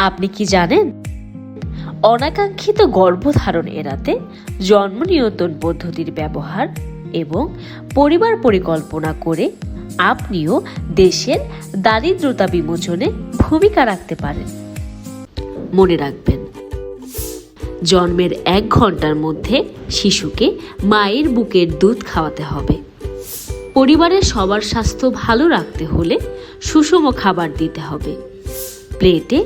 আপনি কি জানেন, অনাকাঙ্ক্ষিত গর্ভধারণ এড়াতে জন্ম নিয়ন্ত্রণ পদ্ধতির ব্যবহার এবং পরিবার পরিকল্পনা করে আপনিও দেশের দারিদ্রতা বিমোচনে ভূমিকা রাখতে পারেন। মনে রাখবেন, জন্মের 1 ঘন্টার মধ্যে শিশুকে মায়ের বুকের দুধ খাওয়াতে হবে। পরিবারের সবার স্বাস্থ্য ভালো রাখতে হলে সুষম খাবার দিতে হবে। প্লেটে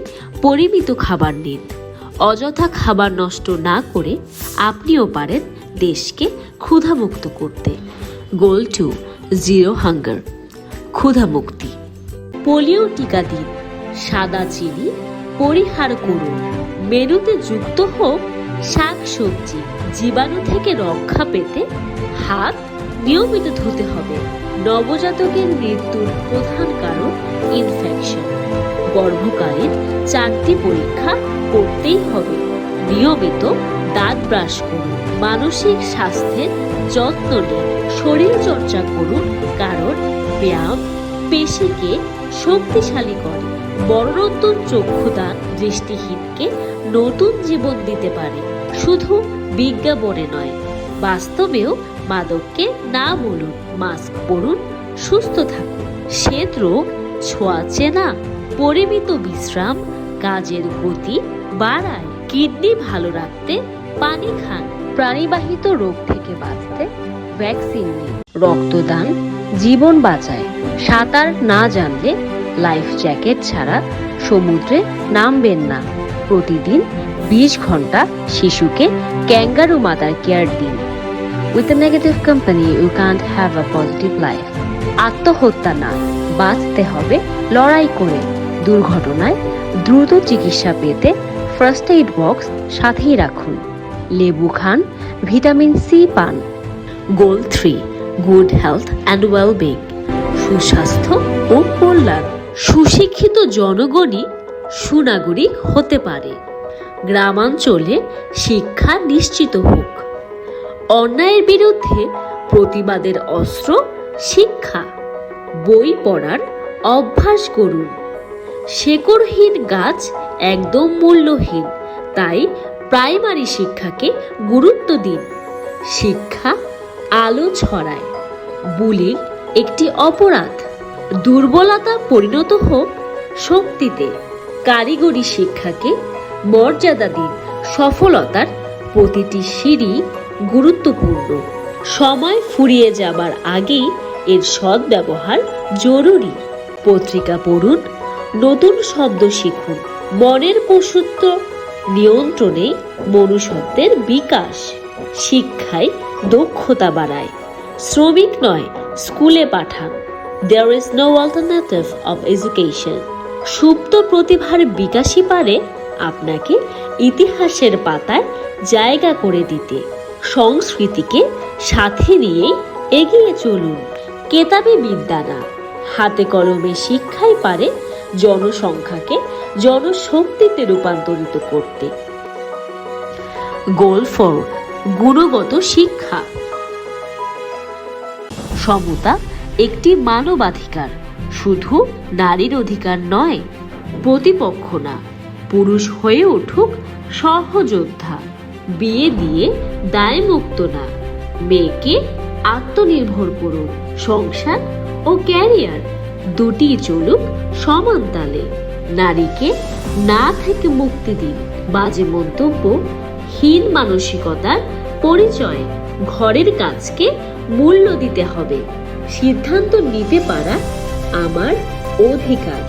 পরিমিত খাবার নিন। অযথা খাবার নষ্ট না করে আপনিও পারেন দেশকে ক্ষুধামুক্ত করতে। গোল টু জিরো হাঙ্গার, ক্ষুধামুক্তি। পোলিও টিকা দিন, সাদা চিনি পরিহার করুন। মেনুতে যুক্ত হোক শাকসবজি। জীবাণু থেকে রক্ষা পেতে হাত নিয়মিত ধুতে হবে। নবজাতকের মৃত্যুর প্রধান কারণ ইনফেকশন। গর্ভকালীন 4টি পরীক্ষা করতেই হবে। নিয়মিত দাঁত ব্রাশ করুন। মানসিক স্বাস্থ্যের যত্ন নিন। শরীর চর্চা করুন, কারণ ব্যায়াম পেশিকে শক্তিশালী করে। মরণোত্তর চক্ষুদান দৃষ্টিহীনকে নতুন জীবন দিতে পারে, শুধু বিজ্ঞাপনে নয়, বাস্তবেও। মাদককে না বলুন, মাস্ক পরুন, সুস্থ থাকুন। শ্বেত রোগ ছোঁয়াচে না। পরিমিত বিশ্রাম কাজের গতি বাড়ায়। কিডনি ভালো রাখতে পানি খান। প্রাণীবাহিত রোগ থেকে বাঁচতে ভ্যাকসিন নিন। রক্তদান জীবন বাঁচায়। সাঁতার না জানলে লাইফ জ্যাকেট ছাড়া সমুদ্রে নামবেন না। প্রতিদিন 20 ঘন্টা শিশুকে ক্যাঙ্গারু মাদার কেয়ার দিন। With a negative company, you can't have a positive life. আত্মহত্যা না, বাঁচতে হবে লড়াই করে। দুর্ঘটনায় দ্রুত চিকিৎসা পেতে ফার্স্ট এইড বক্স সাথেই রাখুন। লেবু খান, ভিটামিন সি পান। গোল 3, গুড হেলথ অ্যান্ড ওয়েলবিং, সুস্বাস্থ্য ও কল্যাণ। সুশিক্ষিত জনগণই সুনাগরিক হতে পারে। গ্রামাঞ্চলে শিক্ষা নিশ্চিত হোক। অন্যায়ের বিরুদ্ধে প্রতিবাদের অস্ত্র শিক্ষা। বই পড়ার অভ্যাস করুন। শেকড়হীন গাছ একদম মূল্যহীন, তাই প্রাইমারি শিক্ষাকে গুরুত্ব দিন। শিক্ষা আলো ছড়ায়। বুলিং একটি অপরাধ। দুর্বলতা পরিণত হোক শক্তিতে। কারিগরি শিক্ষাকে মর্যাদা দিন। সফলতার প্রতিটি সিঁড়ি গুরুত্বপূর্ণ। সময় ফুরিয়ে যাবার আগেই এর সদ্ব্যবহার জরুরি। পত্রিকা পড়ুন, নতুন শব্দ শিখুন। মনের পশুত্ব নিয়ন্ত্রণে মনুষ্যত্বের বিকাশ। শিক্ষায় দক্ষতা বাড়ায়। শ্রমিক নয়, স্কুলে পাঠান। There is no alternative of education. সুপ্ত প্রতিভার বিকাশই পারে আপনাকে ইতিহাসের পাতায় জায়গা করে দিতে। সংস্কৃতিকে সাথে নিয়ে এগিয়ে চলুন। কেতাবে বিদ্যা না, হাতে কলমে শিক্ষাই পারে জনসংখ্যাকে জনশক্তিতে রূপান্তরিত করতে। গোল 4, গুণগত শিক্ষা। সমতা একটি মানবাধিকার, শুধু নারীর অধিকার নয়। প্রতিপক্ষ না, পুরুষ হয়ে উঠুক সহযোদ্ধা। বিয়ে দিয়ে দায়মুক্ত না, মেয়েকে আত্মনির্ভর করুন। সংসার ও ক্যারিয়ার দুটি চলুক সমান তালে। নারীকে না থেকে মুক্তি দিন। বাজে মন্তব্য হীন মানসিকতার পরিচয়। ঘরের কাজকে মূল্য দিতে হবে। সিদ্ধান্ত নিতে পারা আমার অধিকার।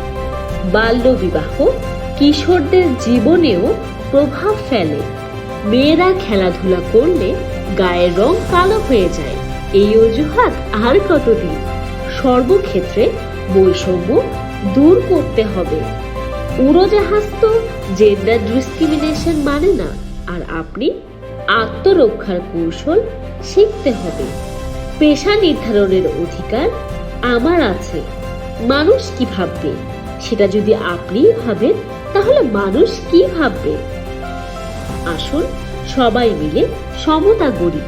বাল্যবিবাহ কিশোরদের জীবনেও প্রভাব ফেলে। মেয়েরা খেলাধুলা করলে গায়ের রং কালো হয়ে যায়। এই অজুহাত আর কতদিন? সর্বক্ষেত্রে বৈষম্য দূর করতে হবে। উড়োজাহাজ তো জেন্ডার ডিসক্রিমিনেশন মানে না। আর আপনি আত্মরক্ষার কৌশল শিখতে হবে। পেশা নির্ধারণের অধিকার আমার আছে। মানুষ কি ভাববে সেটা যদি আপনিই ভাবেন, তাহলে মানুষ কি ভাববে? আসুন সবাই মিলে সমতা গড়ি।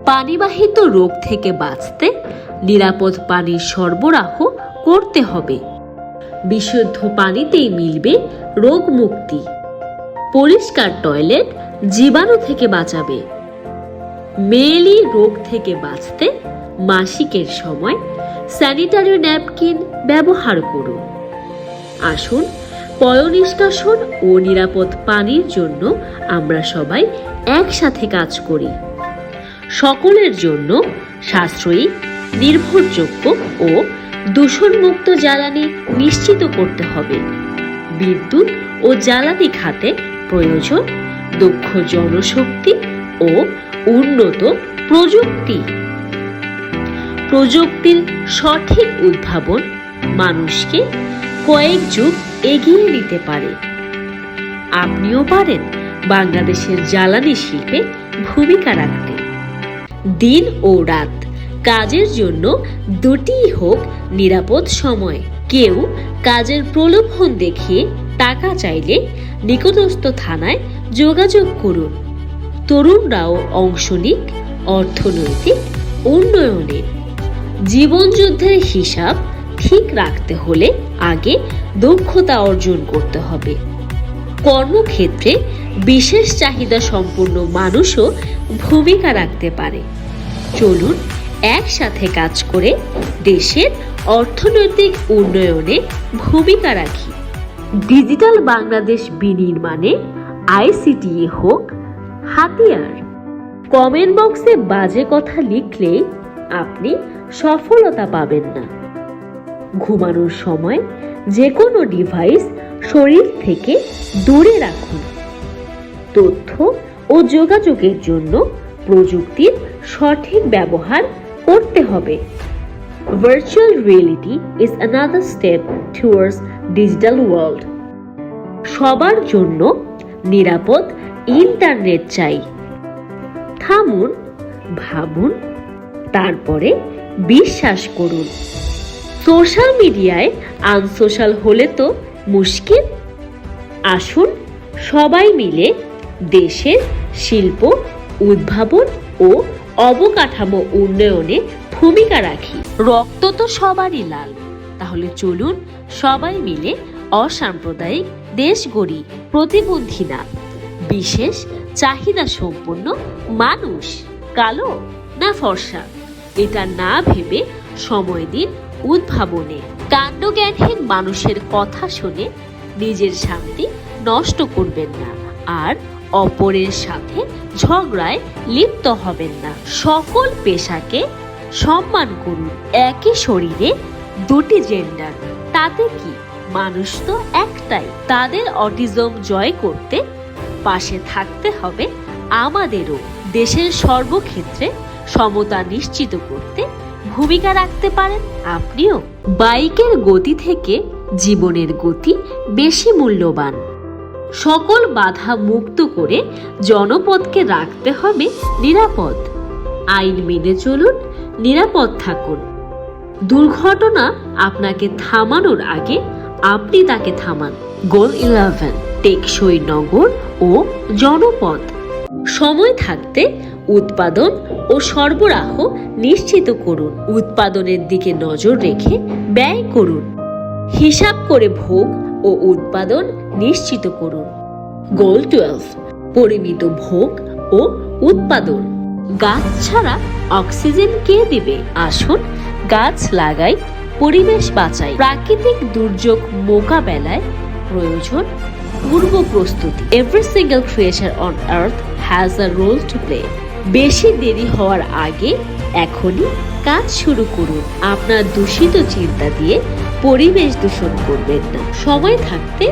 পানিবাহিত রোগ থেকে বাঁচতে নিরাপদ পানির সরবরাহ করতে হবে। বিশুদ্ধ পানিতেই মিলবে রোগ মুক্তি। পরিষ্কার টয়লেট জীবাণু থেকে বাঁচাবে। মেয়েলি রোগ থেকে বাঁচতে মাসিকের সময় স্যানিটারি ন্যাপকিন ব্যবহার করুন। আসুন পয়ঃনিষ্কাশন ও নিরাপদ পানির জন্য আমরা সবাই একসাথে কাজ করি। সকলের জন্য সাশ্রয়ী, নির্ভরযোগ্য ও দূষণমুক্ত জ্বালানি নিশ্চিত করতে হবে। বিদ্যুৎ ও জ্বালানি খাতে প্রয়োজন দক্ষ জনশক্তি ও উন্নত প্রযুক্তি। প্রযুক্তির সঠিক উদ্ভাবন মানুষকে কয়েক যুগ এগিয়ে নিতে পারে। আপনিও পারেন বাংলাদেশের জ্বালানি শিল্পে ভূমিকা রাখতে। দিন ও রাত কাজের জন্য দুটিই হোক নিরাপদ সময়। কেউ কাজের প্রলোভন দেখিয়ে টাকা চাইলে নিকটস্থ থানায় যোগাযোগ করুন। তরুণরাও অংশ নিক অর্থনৈতিক উন্নয়নে। জীবনযুদ্ধের হিসাব ঠিক রাখতে হলে আগে দক্ষতা অর্জন করতে হবে। কর্মক্ষেত্রে বিশেষ চাহিদা সম্পন্ন মানুষও ভূমিকা রাখতে পারে। চলুন একসাথে কাজ করে দেশের অর্থনৈতিক উন্নয়নে ভূমিকা রাখি। ডিজিটাল বাংলাদেশ বিনির্মাণে আইসিটি হোক হাতিয়ার। কমেন্ট বক্সে বাজে কথা লিখলে আপনি সফলতা পাবেন না। ঘুমানোর সময় যে কোনো ডিভাইস শরীর থেকে দূরে রাখুন। তথ্য ও যোগাযোগের জন্য প্রযুক্তির সঠিক ব্যবহার করতে হবে। Virtual reality is another step towards digital world. সবার জন্য নিরাপদ ইন্টারনেট চাই। থামুন, ভাবুন, তারপরে বিশ্বাস করুন। সোশ্যাল মিডিয়ায় আনসোশ্যাল হলে তো মুশকিল। আসুন সবাই মিলে দেশের শিল্প উদ্ভাবন ও অবকাঠামো উন্নয়নে ভূমিকা রাখি। রক্ত তো সবারই লাল, তাহলে চলুন সবাই মিলে অসাম্প্রদায়িক দেশ গড়ি। প্রতিবন্ধী না, বিশেষ চাহিদা সম্পন্ন মানুষ কালো না ফর্সা এটা না ভেবে সময় দিন উদ্ভাবনে। কাণ্ডজ্ঞানহীন মানুষের কথা শুনে নিজের শান্তি নষ্ট করবেন না, আর অপরের সাথে ঝগড়ায় লিপ্ত হবেন না। সকল পেশাকে সম্মান করুন। একই শরীরে দুটি জেন্ডার, তাতে কি? মানুষ তো একটাই। তাদের অটিজম জয় করতে পাশে থাকতে হবে আমাদেরও। দেশের সর্বক্ষেত্রে সমতা নিশ্চিত করতে ভূমিকা রাখতে পারেন আপনিও। বাইকের গতি থেকে জীবনের গতি বেশি মূল্যবান। সকল বাধা মুক্ত করে জনপদকে রাখতে হবে নিরাপদ। আইন মেনে চলুন, নিরাপদ থাকুন। দুর্ঘটনা আপনাকে থামানোর আগে আপনি তাকে থামান। গোল 11, টেকসই নগর ও জনপদ। সময় থাকতে উৎপাদন ও সরবরাহ নিশ্চিত করুন। উৎপাদনের দিকে নজর রেখে ব্যয় করুন। হিসাব করে ভোগ ও উৎপাদন নিশ্চিত করুন। গোল 12, পরিমিত ভোগ ও উৎপাদন। গাছ ছাড়া অক্সিজেন কে দিবে? আসুন গাছ লাগাই, পরিবেশ বাঁচাই। প্রাকৃতিক দুর্যোগ মোকাবেলায় প্রয়োজন পূর্ব প্রস্তুতি। Every single creature on earth has a role to play. বেশি দেরি হওয়ার আগে এখনই কাজ শুরু করুন। আপনার দূষিত চিন্তা দিয়ে পরিবেশ দূষণ করবেন না। সময় থাকতে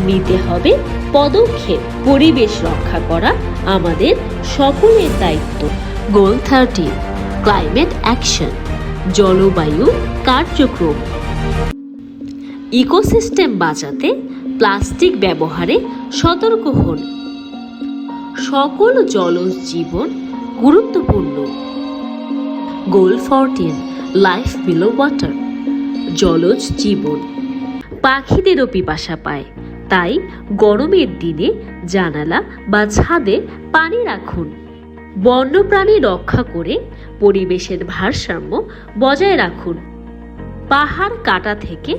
নিতে হবে পদক্ষেপ। পরিবেশ রক্ষা করা আমাদের সকলের দায়িত্ব। গোল 13, ক্লাইমেট অ্যাকশন। জলবায়ু কার্যক্রম। ইকোসিস্টেম বাঁচাতে প্লাস্টিক ব্যবহারে সতর্ক হন। সকল জলজ জীবন গুরুত্বপূর্ণ। গোল 14, লাইফ বিলো ওয়াটার। জলজ জীবন। পাখিদেরও পিপাসা পায়, তাই গরমের দিনে জানালা বা ছাদে পানি রাখুন। বন্যপ্রাণী রক্ষা করে পরিবেশের ভারসাম্য বজায় রাখুন। পাহাড় কাটা থেকে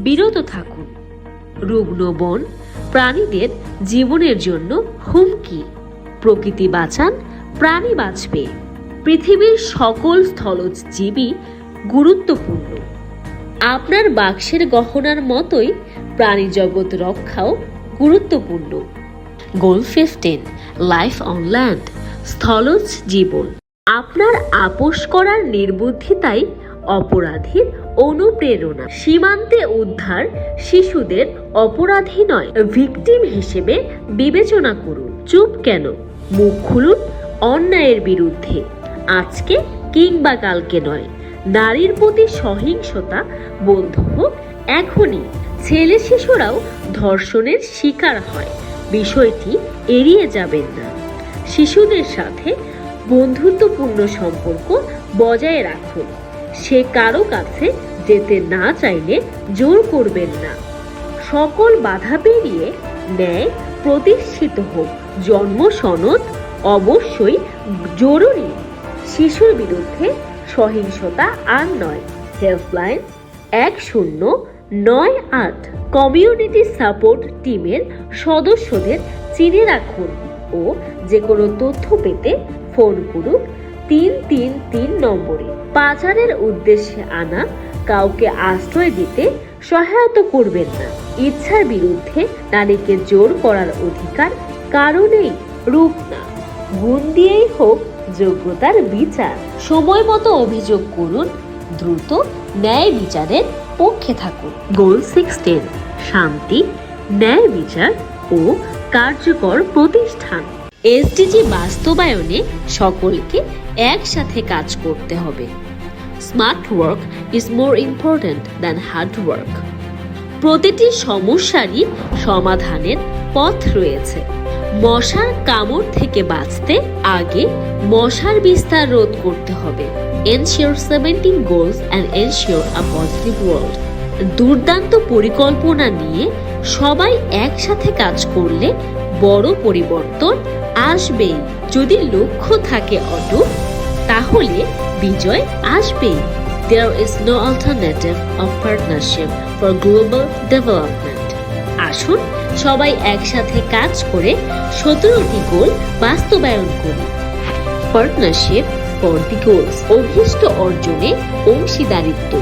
বিরত থাকুন। রুগ্ন বন প্রাণীদের জীবনের জন্য হুমকি। প্রকৃতি বাঁচান, প্রাণী বাঁচবে। পৃথিবীর সকল স্থলজ জীবই গুরুত্বপূর্ণ। আপনার বাক্সের গহনার মতোই প্রাণী জগৎ রক্ষাও গুরুত্বপূর্ণ। গোল 15, লাইফ অন ল্যান্ড, স্থলজ জীবন। আপনার আপোষ করার নির্বুদ্ধিতাই অপরাধীর অনুপ্রেরণা। সীমান্তে উদ্ধার শিশুদের অপরাধী নয়, ভিকটিম হিসেবে বিবেচনা করুন। চুপ কেন? মুখ খুলুন অন্যায়ের বিরুদ্ধে, আজকে কিংবা কালকে নয়। নারীর প্রতি সহিংসতা বন্ধ হোক এখনই। ছেলে শিশুরাও ধর্ষণের শিকার হয়, বিষয়টি এড়িয়ে যাবেন না। শিশুদের সাথে বন্ধুত্বপূর্ণ সম্পর্ক বজায় রাখুন। সে কারো কাছে যেতে না চাইলে জোর করবেন না। সকল বাধা পেরিয়ে ন্যায় প্রতিষ্ঠিত হোক। জন্ম সনদ অবশ্যই জরুরি। শিশুর বিরুদ্ধে সহিংসতা আর নয়। হেল্পলাইন 1098। কমিউনিটি সাপোর্ট টিমের সদস্যদের চিনে রাখুন ও যে কোনো তথ্য পেতে ফোন করুন 333 নম্বরে। পাচারের উদ্দেশ্যে আনা কাউকে আশ্রয় দিতে সহায়তা করবেন না। ইচ্ছার বিরুদ্ধে নারীকে জোর করার অধিকার কারণেই রূপ না, গুণ দিয়েই হোক যোগ্যতার বিচার। সময় মতো অভিযোগ করুন, দ্রুত ন্যায় বিচারের পক্ষে থাকুন। গোল 16, শান্তি, ন্যায় বিচার ও কার্যকর প্রতিষ্ঠান। এসডিজি বাস্তবায়নে সকলকে একসাথে কাজ করতে হবে। Smart work is more important than hard work. প্রতিটি সমস্যারই সমাধানের পথ রয়েছে। মশার কামড় থেকে বাঁচতে আগে মশার বিস্তার রোধ করতে হবে। Ensure 17 goals and ensure a positive world. দুর্দান্ত পরিকল্পনা নিয়ে সবাই একসাথে কাজ করলে বড় পরিবর্তন আসবেই। যদি লক্ষ্য থাকে অটুট, তাহলে বিজয় আসবেই। There is no alternative of partnership for global development. আসুন সবাই একসাথে কাজ করে 17টি গোল বাস্তবায়ন করি। পার্টনারশিপ ফর দি গোলস, অভীষ্ট অর্জনে অংশীদারিত্ব।